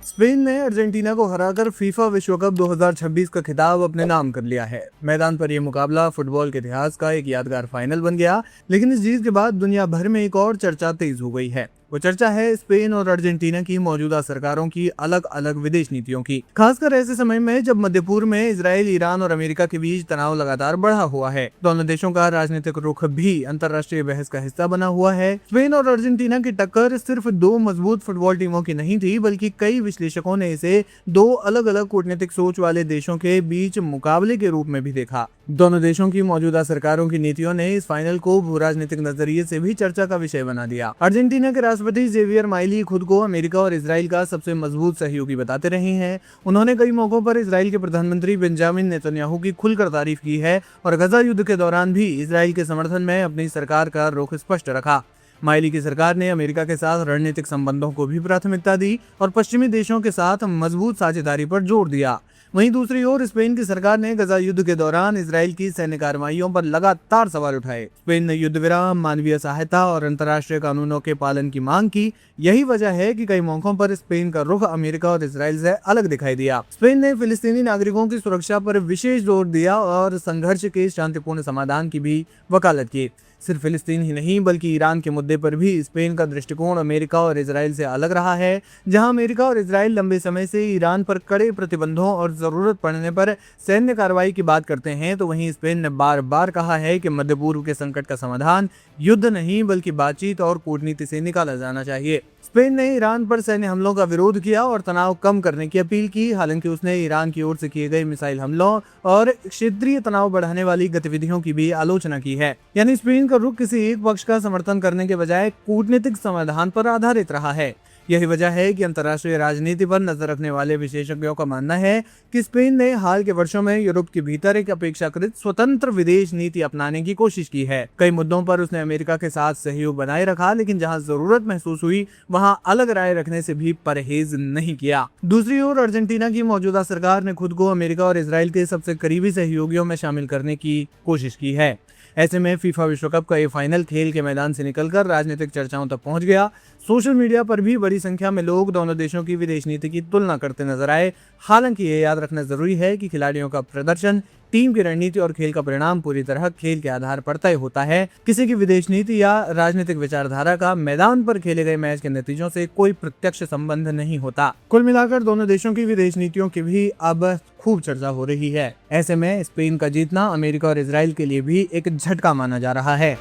Spain ने Argentina को हराकर फीफा विश्व कप 2026 का खिताब अपने नाम कर लिया है। मैदान पर यह मुकाबला फुटबॉल के इतिहास का एक यादगार फाइनल बन गया, लेकिन इस जीत के बाद दुनिया भर में एक और चर्चा तेज हो गई है। वो चर्चा है स्पेन और अर्जेंटीना की मौजूदा सरकारों की अलग अलग विदेश नीतियों की, खासकर ऐसे समय में जब मध्य पूर्व में इजराइल, ईरान और अमेरिका के बीच तनाव लगातार बढ़ा हुआ है। दोनों देशों का राजनीतिक रुख भी अंतर्राष्ट्रीय बहस का हिस्सा बना हुआ है। स्पेन और अर्जेंटीना की टक्कर सिर्फ दो मजबूत फुटबॉल टीमों की नहीं थी, बल्कि कई विश्लेषकों ने इसे दो अलग अलग कूटनीतिक सोच वाले देशों के बीच मुकाबले के रूप में भी देखा। दोनों देशों की मौजूदा सरकारों की नीतियों ने इस फाइनल को भू राजनीतिक नजरिए से भी चर्चा का विषय बना दिया। अर्जेंटीना के राष्ट्रपति जेवियर माइली खुद को अमेरिका और इजराइल का सबसे मजबूत सहयोगी बताते रहे हैं। उन्होंने कई मौकों पर इजराइल के प्रधानमंत्री बेंजामिन नेतन्याहू की खुलकर तारीफ की है और गजा युद्ध के दौरान भी इजराइल के समर्थन में अपनी सरकार का रुख स्पष्ट रखा। माइली की सरकार ने अमेरिका के साथ रणनीतिक संबंधों को भी प्राथमिकता दी और पश्चिमी देशों के साथ मजबूत साझेदारी पर जोर दिया। वहीं दूसरी ओर स्पेन की सरकार ने गजा युद्ध के दौरान इजराइल की सैन्य कार्रवाइयों पर लगातार सवाल उठाए। स्पेन ने युद्ध विराम, मानवीय सहायता और अंतर्राष्ट्रीय कानूनों के पालन की मांग की। यही वजह है कि कई मौकों पर स्पेन का रुख अमेरिका और इजराइल से अलग दिखाई दिया। स्पेन ने फिलिस्तीनी नागरिकों की सुरक्षा पर विशेष जोर दिया और संघर्ष के शांतिपूर्ण समाधान की भी वकालत की। सिर्फ फिलिस्तीन ही नहीं, बल्कि ईरान के मुद्दे पर भी स्पेन का दृष्टिकोण अमेरिका और इजराइल से अलग रहा है। जहां अमेरिका और इजराइल लंबे समय से ईरान पर कड़े प्रतिबंधों और जरूरत पड़ने पर सैन्य कार्रवाई की बात करते हैं, तो वहीं स्पेन ने बार बार कहा है कि मध्य पूर्व के संकट का समाधान युद्ध नहीं बल्कि बातचीत और कूटनीति से निकाला जाना चाहिए। स्पेन ने ईरान पर सैन्य हमलों का विरोध किया और तनाव कम करने की अपील की। हालांकि उसने ईरान की ओर से किए गए मिसाइल हमलों और क्षेत्रीय तनाव बढ़ाने वाली गतिविधियों की भी आलोचना की है। यानी स्पेन का रुख किसी एक पक्ष का समर्थन करने के बजाय कूटनीतिक समाधान पर आधारित रहा है। यही वजह है कि अंतर्राष्ट्रीय राजनीति पर नजर रखने वाले विशेषज्ञों का मानना है कि स्पेन ने हाल के वर्षों में यूरोप के भीतर एक अपेक्षाकृत स्वतंत्र विदेश नीति अपनाने की कोशिश की है। कई मुद्दों पर उसने अमेरिका के साथ सहयोग बनाए रखा, लेकिन जहां जरूरत महसूस हुई वहां अलग राय रखने से भी परहेज नहीं किया। दूसरी ओर अर्जेंटीना की मौजूदा सरकार ने खुद को अमेरिका और इजराइल के सबसे करीबी सहयोगियों में शामिल करने की कोशिश की है। ऐसे में फीफा विश्व कप का ये फाइनल खेल के मैदान से निकलकर राजनीतिक चर्चाओं तक पहुंच गया। सोशल मीडिया पर भी बड़ी संख्या में लोग दोनों देशों की विदेश नीति की तुलना करते नजर आए। हालांकि ये याद रखना जरूरी है कि खिलाड़ियों का प्रदर्शन, टीम की रणनीति और खेल का परिणाम पूरी तरह खेल के आधार पर तय होता है। किसी की विदेश नीति या राजनीतिक विचारधारा का मैदान पर खेले गए मैच के नतीजों से कोई प्रत्यक्ष संबंध नहीं होता। कुल मिलाकर दोनों देशों की विदेश नीतियों की भी अब खूब चर्चा हो रही है। ऐसे में स्पेन का जीतना अमेरिका और इजराइल के लिए भी एक झटका माना जा रहा है।